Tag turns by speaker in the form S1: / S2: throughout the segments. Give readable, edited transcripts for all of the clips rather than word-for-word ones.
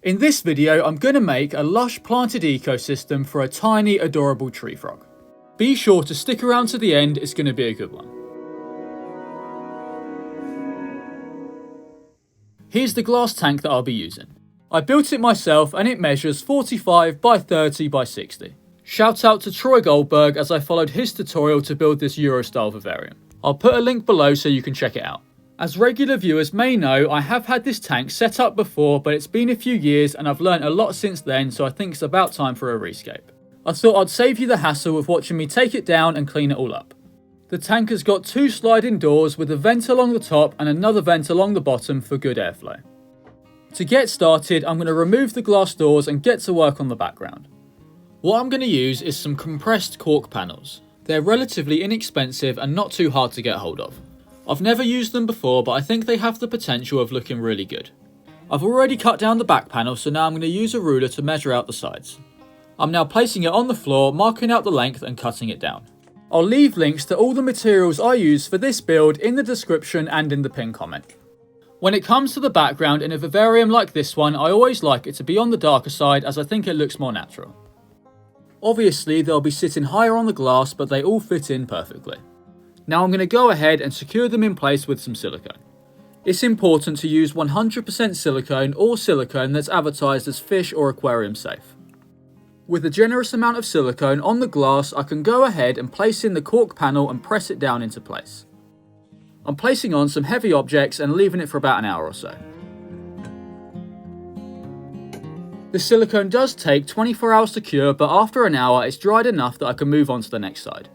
S1: In this video, I'm going to make a lush planted ecosystem for a tiny adorable tree frog. Be sure to stick around to the end, it's going to be a good one. Here's the glass tank that I'll be using. I built it myself and it measures 45 by 30 by 60. Shout out to Troy Goldberg as I followed his tutorial to build this Euro style vivarium. I'll put a link below so you can check it out. As regular viewers may know, I have had this tank set up before, but it's been a few years and I've learned a lot since then, so I think it's about time for a rescape. I thought I'd save you the hassle of watching me take it down and clean it all up. The tank has got two sliding doors with a vent along the top and another vent along the bottom for good airflow. To get started, I'm going to remove the glass doors and get to work on the background. What I'm going to use is some compressed cork panels. They're relatively inexpensive and not too hard to get hold of. I've never used them before, but I think they have the potential of looking really good. I've already cut down the back panel, so now I'm going to use a ruler to measure out the sides. I'm now placing it on the floor, marking out the length and cutting it down. I'll leave links to all the materials I use for this build in the description and in the pinned comment. When it comes to the background in a vivarium like this one, I always like it to be on the darker side as I think it looks more natural. Obviously they'll be sitting higher on the glass, but they all fit in perfectly. Now I'm going to go ahead and secure them in place with some silicone. It's important to use 100% silicone or silicone that's advertised as fish or aquarium safe. With a generous amount of silicone on the glass, I can go ahead and place in the cork panel and press it down into place. I'm placing on some heavy objects and leaving it for about an hour or so. The silicone does take 24 hours to cure, but after an hour it's dried enough that I can move on to the next side.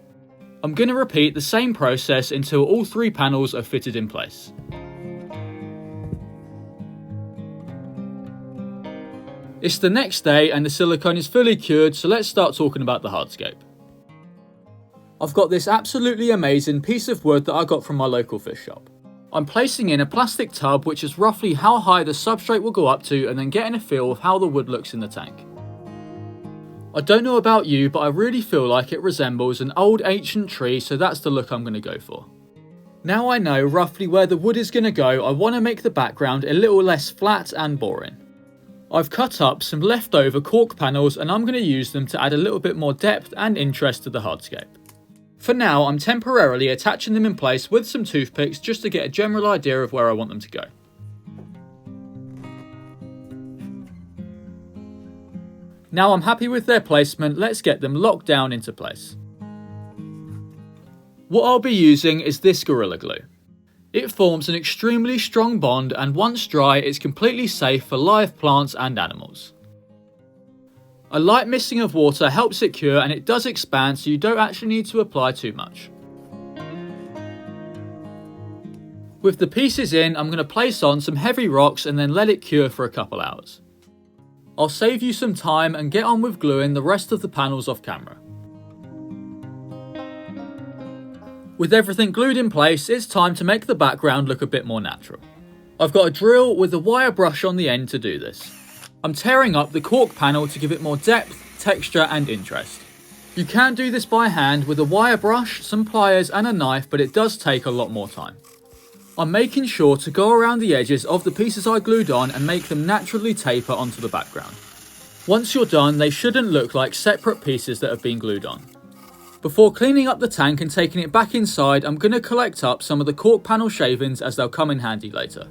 S1: I'm going to repeat the same process until all three panels are fitted in place. It's the next day and the silicone is fully cured, so let's start talking about the hardscape. I've got this absolutely amazing piece of wood that I got from my local fish shop. I'm placing in a plastic tub which is roughly how high the substrate will go up to, and then getting a feel of how the wood looks in the tank. I don't know about you, but I really feel like it resembles an old ancient tree, so that's the look I'm going to go for. Now I know roughly where the wood is going to go, I want to make the background a little less flat and boring. I've cut up some leftover cork panels and I'm going to use them to add a little bit more depth and interest to the hardscape. For now, I'm temporarily attaching them in place with some toothpicks just to get a general idea of where I want them to go. Now I'm happy with their placement, let's get them locked down into place. What I'll be using is this Gorilla Glue. It forms an extremely strong bond and once dry it's completely safe for live plants and animals. A light misting of water helps it cure and it does expand, so you don't actually need to apply too much. With the pieces in, I'm going to place on some heavy rocks and then let it cure for a couple hours. I'll save you some time and get on with gluing the rest of the panels off camera. With everything glued in place, it's time to make the background look a bit more natural. I've got a drill with a wire brush on the end to do this. I'm tearing up the cork panel to give it more depth, texture and interest. You can do this by hand with a wire brush, some pliers and a knife, but it does take a lot more time. I'm making sure to go around the edges of the pieces I glued on and make them naturally taper onto the background. Once you're done, they shouldn't look like separate pieces that have been glued on. Before cleaning up the tank and taking it back inside, I'm going to collect up some of the cork panel shavings as they'll come in handy later.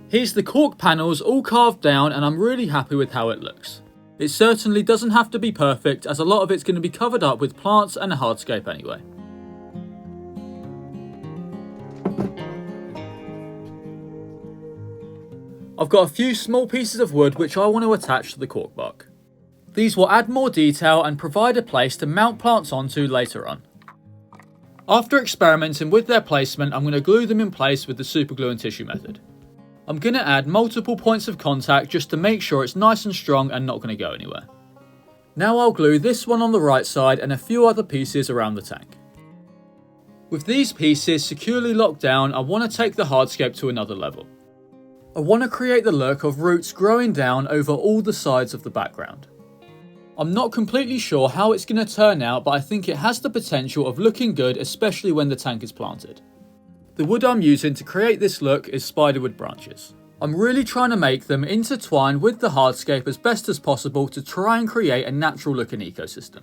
S1: Here's the cork panels all carved down and I'm really happy with how it looks. It certainly doesn't have to be perfect as a lot of it's going to be covered up with plants and a hardscape anyway. I've got a few small pieces of wood which I want to attach to the cork bark. These will add more detail and provide a place to mount plants onto later on. After experimenting with their placement, I'm going to glue them in place with the super glue and tissue method. I'm going to add multiple points of contact just to make sure it's nice and strong and not going to go anywhere. Now I'll glue this one on the right side and a few other pieces around the tank. With these pieces securely locked down, I want to take the hardscape to another level. I want to create the look of roots growing down over all the sides of the background. I'm not completely sure how it's going to turn out, but I think it has the potential of looking good, especially when the tank is planted. The wood I'm using to create this look is spiderwood branches. I'm really trying to make them intertwine with the hardscape as best as possible to try and create a natural looking ecosystem.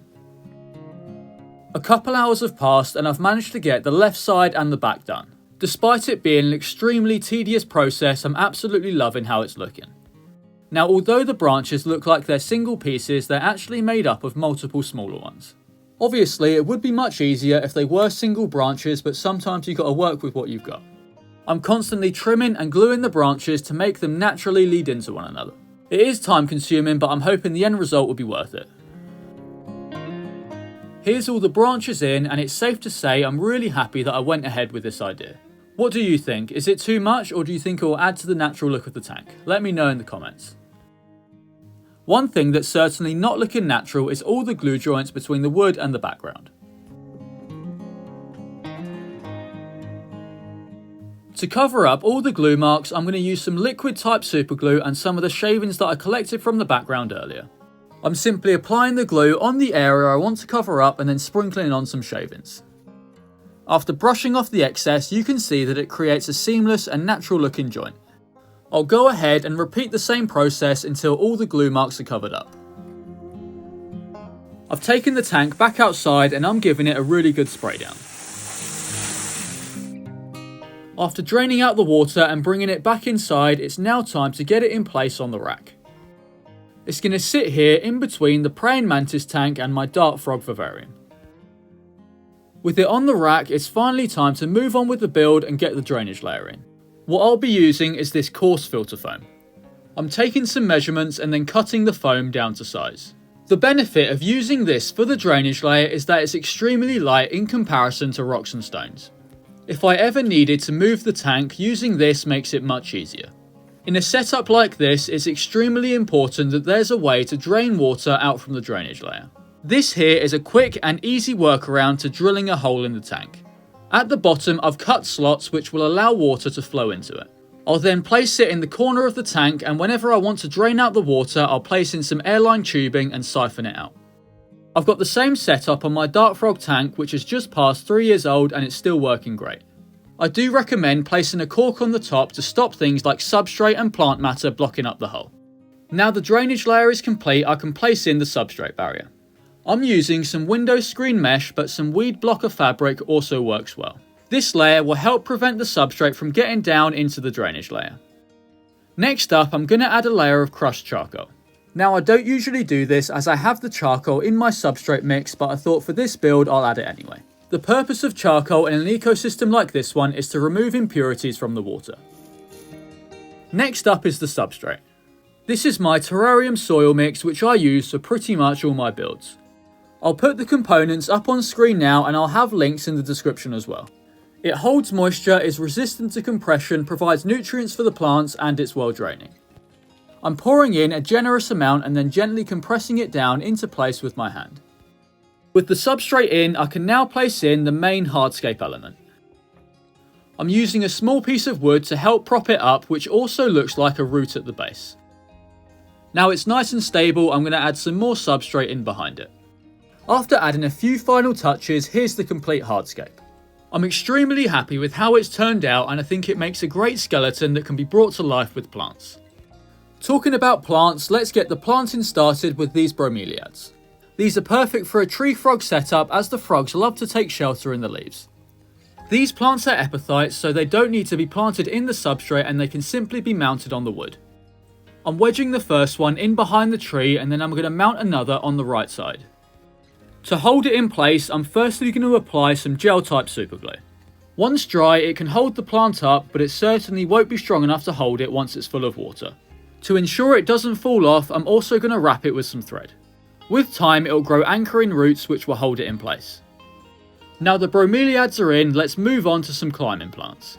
S1: A couple hours have passed and I've managed to get the left side and the back done. Despite it being an extremely tedious process, I'm absolutely loving how it's looking. Now, although the branches look like they're single pieces, they're actually made up of multiple smaller ones. Obviously, it would be much easier if they were single branches, but sometimes you've got to work with what you've got. I'm constantly trimming and gluing the branches to make them naturally lead into one another. It is time consuming, but I'm hoping the end result will be worth it. Here's all the branches in, and it's safe to say I'm really happy that I went ahead with this idea. What do you think? Is it too much, or do you think it will add to the natural look of the tank? Let me know in the comments. One thing that's certainly not looking natural is all the glue joints between the wood and the background. To cover up all the glue marks, I'm going to use some liquid type super glue and some of the shavings that I collected from the background earlier. I'm simply applying the glue on the area I want to cover up and then sprinkling on some shavings. After brushing off the excess, you can see that it creates a seamless and natural looking joint. I'll go ahead and repeat the same process until all the glue marks are covered up. I've taken the tank back outside and I'm giving it a really good spray down. After draining out the water and bringing it back inside, it's now time to get it in place on the rack. It's going to sit here in between the praying mantis tank and my dart frog vivarium. With it on the rack, it's finally time to move on with the build and get the drainage layer in. What I'll be using is this coarse filter foam. I'm taking some measurements and then cutting the foam down to size. The benefit of using this for the drainage layer is that it's extremely light in comparison to rocks and stones. If I ever needed to move the tank, using this makes it much easier. In a setup like this, it's extremely important that there's a way to drain water out from the drainage layer. This here is a quick and easy workaround to drilling a hole in the tank. At the bottom, I've cut slots which will allow water to flow into it. I'll then place it in the corner of the tank, and whenever I want to drain out the water, I'll place in some airline tubing and siphon it out. I've got the same setup on my dart frog tank, which is just past 3 years old and it's still working great. I do recommend placing a cork on the top to stop things like substrate and plant matter blocking up the hole. Now the drainage layer is complete, I can place in the substrate barrier. I'm using some window screen mesh, but some weed blocker fabric also works well. This layer will help prevent the substrate from getting down into the drainage layer. Next up, I'm going to add a layer of crushed charcoal. Now I don't usually do this as I have the charcoal in my substrate mix, but I thought for this build I'll add it anyway. The purpose of charcoal in an ecosystem like this one is to remove impurities from the water. Next up is the substrate. This is my Terrarium soil mix, which I use for pretty much all my builds. I'll put the components up on screen now and I'll have links in the description as well. It holds moisture, is resistant to compression, provides nutrients for the plants, and it's well draining. I'm pouring in a generous amount and then gently compressing it down into place with my hand. With the substrate in, I can now place in the main hardscape element. I'm using a small piece of wood to help prop it up, which also looks like a root at the base. Now it's nice and stable, I'm going to add some more substrate in behind it. After adding a few final touches, here's the complete hardscape. I'm extremely happy with how it's turned out, and I think it makes a great skeleton that can be brought to life with plants. Talking about plants, let's get the planting started with these bromeliads. These are perfect for a tree frog setup, as the frogs love to take shelter in the leaves. These plants are epiphytes, so they don't need to be planted in the substrate and they can simply be mounted on the wood. I'm wedging the first one in behind the tree, and then I'm going to mount another on the right side. To hold it in place, I'm firstly going to apply some gel type superglue. Once dry, it can hold the plant up, but it certainly won't be strong enough to hold it once it's full of water. To ensure it doesn't fall off, I'm also going to wrap it with some thread. With time, it'll grow anchoring roots which will hold it in place. Now the bromeliads are in, let's move on to some climbing plants.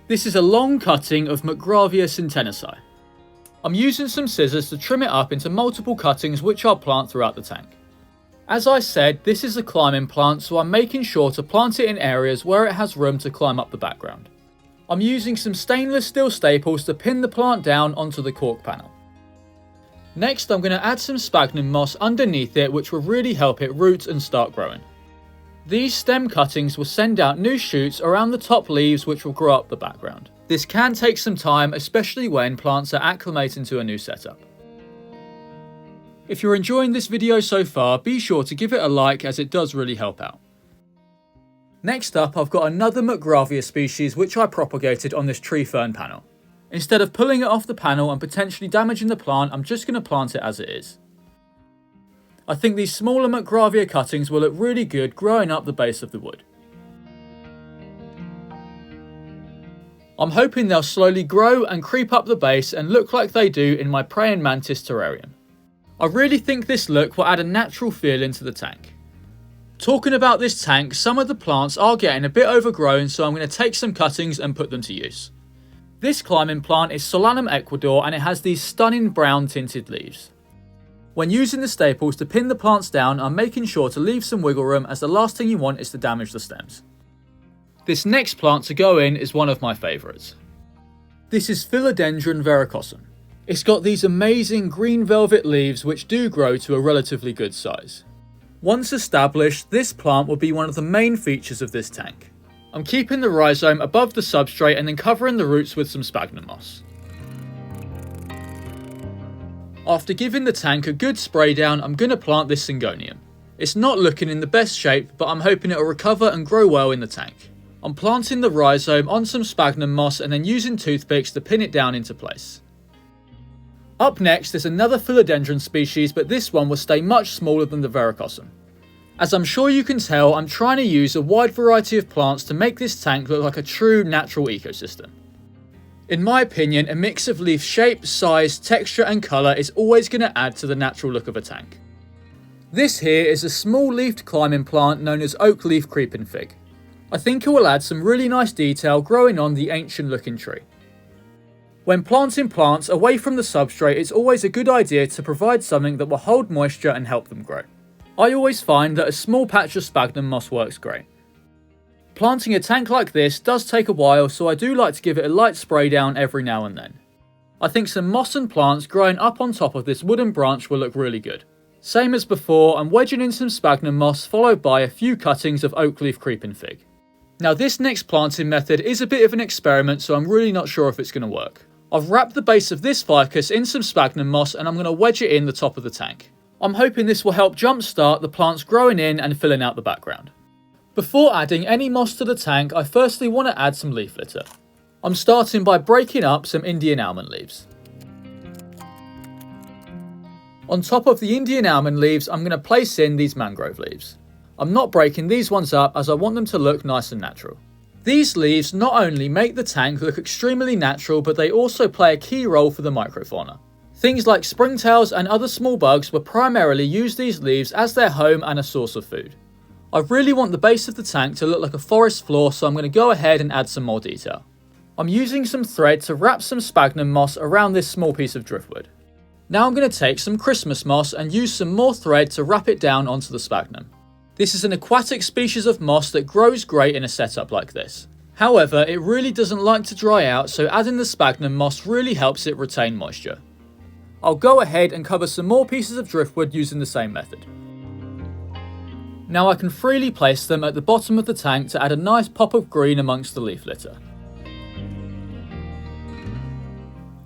S1: This is a long cutting of Markgravia sintenisii. I'm using some scissors to trim it up into multiple cuttings which I'll plant throughout the tank. As I said, this is a climbing plant, so I'm making sure to plant it in areas where it has room to climb up the background. I'm using some stainless steel staples to pin the plant down onto the cork panel. Next, I'm going to add some sphagnum moss underneath it, which will really help it root and start growing. These stem cuttings will send out new shoots around the top leaves which will grow up the background. This can take some time, especially when plants are acclimating to a new setup. If you're enjoying this video so far, be sure to give it a like as it does really help out. Next up, I've got another Markgravia species which I propagated on this tree fern panel. Instead of pulling it off the panel and potentially damaging the plant, I'm just going to plant it as it is. I think these smaller Markgravia cuttings will look really good growing up the base of the wood. I'm hoping they'll slowly grow and creep up the base and look like they do in my praying mantis terrarium. I really think this look will add a natural feel into the tank. Talking about this tank, some of the plants are getting a bit overgrown, so I'm going to take some cuttings and put them to use. This climbing plant is Solanum Ecuador and it has these stunning brown tinted leaves. When using the staples to pin the plants down, I'm making sure to leave some wiggle room as the last thing you want is to damage the stems. This next plant to go in is one of my favourites. This is Philodendron verucossum. It's got these amazing green velvet leaves which do grow to a relatively good size. Once established, this plant will be one of the main features of this tank. I'm keeping the rhizome above the substrate and then covering the roots with some sphagnum moss. After giving the tank a good spray down, I'm going to plant this syngonium. It's not looking in the best shape, but I'm hoping it will recover and grow well in the tank. I'm planting the rhizome on some sphagnum moss and then using toothpicks to pin it down into place. Up next is another philodendron species, but this one will stay much smaller than the verucossum. As I'm sure you can tell, I'm trying to use a wide variety of plants to make this tank look like a true natural ecosystem. In my opinion, a mix of leaf shape, size, texture and colour is always going to add to the natural look of a tank. This here is a small leafed climbing plant known as oak leaf creeping fig. I think it will add some really nice detail growing on the ancient looking tree. When planting plants away from the substrate, it's always a good idea to provide something that will hold moisture and help them grow. I always find that a small patch of sphagnum moss works great. Planting a tank like this does take a while, so I do like to give it a light spray down every now and then. I think some moss and plants growing up on top of this wooden branch will look really good. Same as before, I'm wedging in some sphagnum moss followed by a few cuttings of oak leaf creeping fig. Now this next planting method is a bit of an experiment, so I'm really not sure if it's going to work. I've wrapped the base of this ficus in some sphagnum moss and I'm going to wedge it in the top of the tank. I'm hoping this will help jumpstart the plants growing in and filling out the background. Before adding any moss to the tank, I firstly want to add some leaf litter. I'm starting by breaking up some Indian almond leaves. On top of the Indian almond leaves, I'm going to place in these mangrove leaves. I'm not breaking these ones up as I want them to look nice and natural. These leaves not only make the tank look extremely natural, but they also play a key role for the microfauna. Things like springtails and other small bugs will primarily use these leaves as their home and a source of food. I really want the base of the tank to look like a forest floor, so I'm going to go ahead and add some more detail. I'm using some thread to wrap some sphagnum moss around this small piece of driftwood. Now I'm going to take some Christmas moss and use some more thread to wrap it down onto the sphagnum. This is an aquatic species of moss that grows great in a setup like this. However, it really doesn't like to dry out, so adding the sphagnum moss really helps it retain moisture. I'll go ahead and cover some more pieces of driftwood using the same method. Now I can freely place them at the bottom of the tank to add a nice pop of green amongst the leaf litter.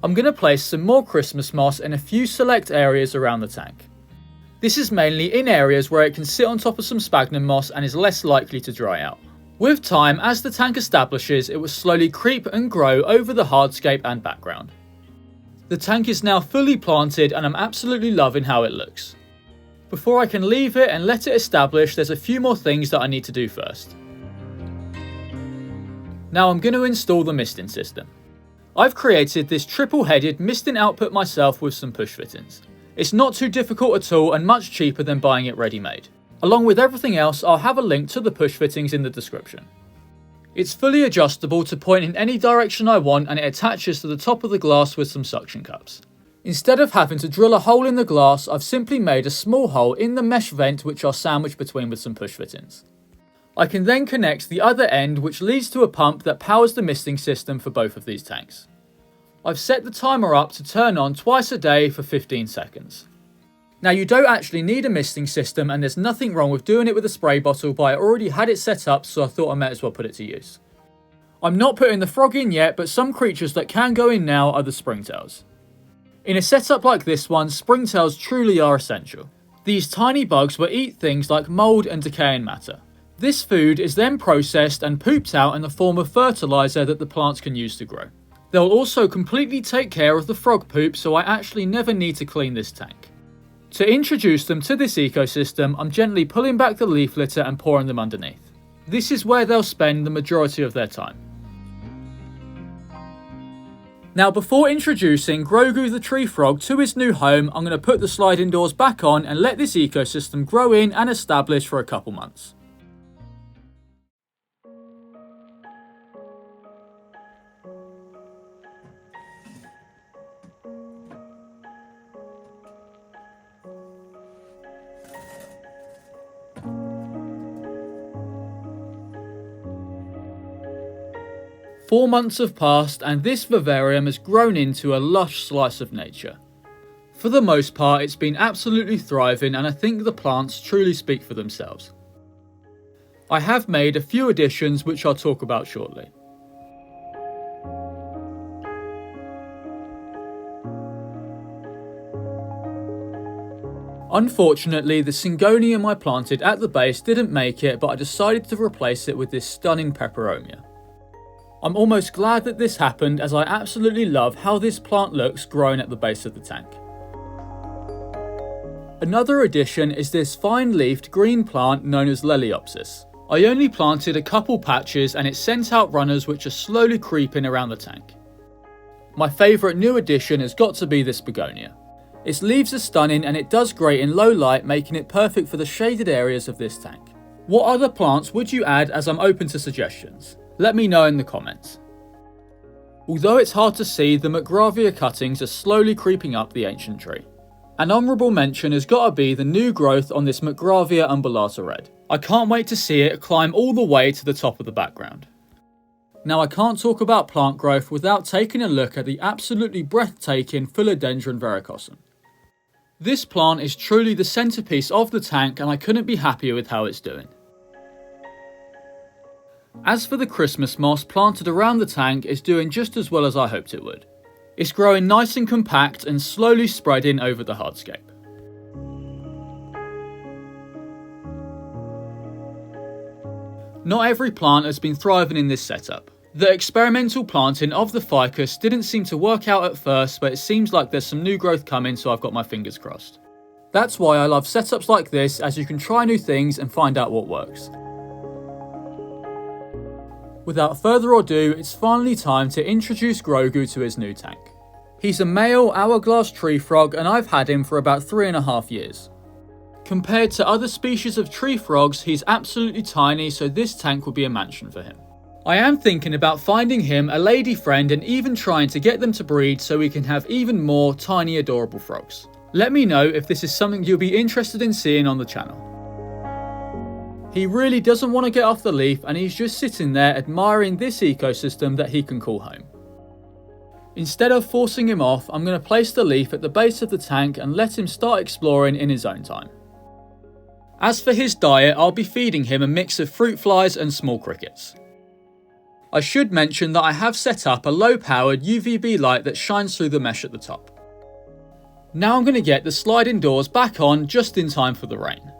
S1: I'm going to place some more Christmas moss in a few select areas around the tank. This is mainly in areas where it can sit on top of some sphagnum moss and is less likely to dry out. With time, as the tank establishes, it will slowly creep and grow over the hardscape and background. The tank is now fully planted and I'm absolutely loving how it looks. Before I can leave it and let it establish, there's a few more things that I need to do first. Now I'm going to install the misting system. I've created this triple-headed misting output myself with some push fittings. It's not too difficult at all and much cheaper than buying it ready-made. Along with everything else, I'll have a link to the push fittings in the description. It's fully adjustable to point in any direction I want and it attaches to the top of the glass with some suction cups. Instead of having to drill a hole in the glass, I've simply made a small hole in the mesh vent which I'll sandwich between with some push fittings. I can then connect the other end which leads to a pump that powers the misting system for both of these tanks. I've set the timer up to turn on twice a day for 15 seconds. Now you don't actually need a misting system and there's nothing wrong with doing it with a spray bottle, but I already had it set up so I thought I might as well put it to use. I'm not putting the frog in yet, but some creatures that can go in now are the springtails. In a setup like this one, springtails truly are essential. These tiny bugs will eat things like mould and decaying matter. This food is then processed and pooped out in the form of fertiliser that the plants can use to grow. They'll also completely take care of the frog poop, so I actually never need to clean this tank. To introduce them to this ecosystem, I'm gently pulling back the leaf litter and pouring them underneath. This is where they'll spend the majority of their time. Now before introducing Grogu the tree frog to his new home, I'm going to put the sliding doors back on and let this ecosystem grow in and establish for a couple months. Four months have passed and this vivarium has grown into a lush slice of nature. For the most part, it's been absolutely thriving and I think the plants truly speak for themselves. I have made a few additions which I'll talk about shortly. Unfortunately, the Syngonium I planted at the base didn't make it, but I decided to replace it with this stunning Peperomia. I'm almost glad that this happened as I absolutely love how this plant looks growing at the base of the tank. Another addition is this fine-leafed green plant known as Lilaeopsis. I only planted a couple patches and it sent out runners which are slowly creeping around the tank. My favourite new addition has got to be this Begonia. Its leaves are stunning and it does great in low light, making it perfect for the shaded areas of this tank. What other plants would you add, as I'm open to suggestions? Let me know in the comments. Although it's hard to see, the Markgravia cuttings are slowly creeping up the ancient tree. An honourable mention has got to be the new growth on this Markgravia umbellata red. I can't wait to see it climb all the way to the top of the background. Now I can't talk about plant growth without taking a look at the absolutely breathtaking Philodendron verucossum. This plant is truly the centrepiece of the tank and I couldn't be happier with how it's doing. As for the Christmas moss planted around the tank, is doing just as well as I hoped it would. It's growing nice and compact and slowly spreading over the hardscape. Not every plant has been thriving in this setup. The experimental planting of the Ficus didn't seem to work out at first, but it seems like there's some new growth coming, so I've got my fingers crossed. That's why I love setups like this, as you can try new things and find out what works. Without further ado, it's finally time to introduce Grogu to his new tank. He's a male hourglass tree frog and I've had him for about 3.5 years. Compared to other species of tree frogs, he's absolutely tiny, so this tank will be a mansion for him. I am thinking about finding him a lady friend and even trying to get them to breed so we can have even more tiny adorable frogs. Let me know if this is something you'll be interested in seeing on the channel. He really doesn't want to get off the leaf and he's just sitting there admiring this ecosystem that he can call home. Instead of forcing him off, I'm going to place the leaf at the base of the tank and let him start exploring in his own time. As for his diet, I'll be feeding him a mix of fruit flies and small crickets. I should mention that I have set up a low-powered UVB light that shines through the mesh at the top. Now I'm going to get the sliding doors back on just in time for the rain.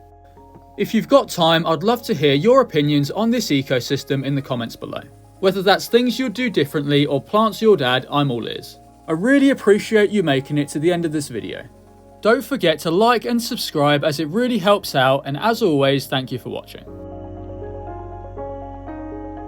S1: If you've got time, I'd love to hear your opinions on this ecosystem in the comments below. Whether that's things you'd do differently or plants you'd add, I'm all ears. I really appreciate you making it to the end of this video. Don't forget to like and subscribe as it really helps out, and as always, thank you for watching.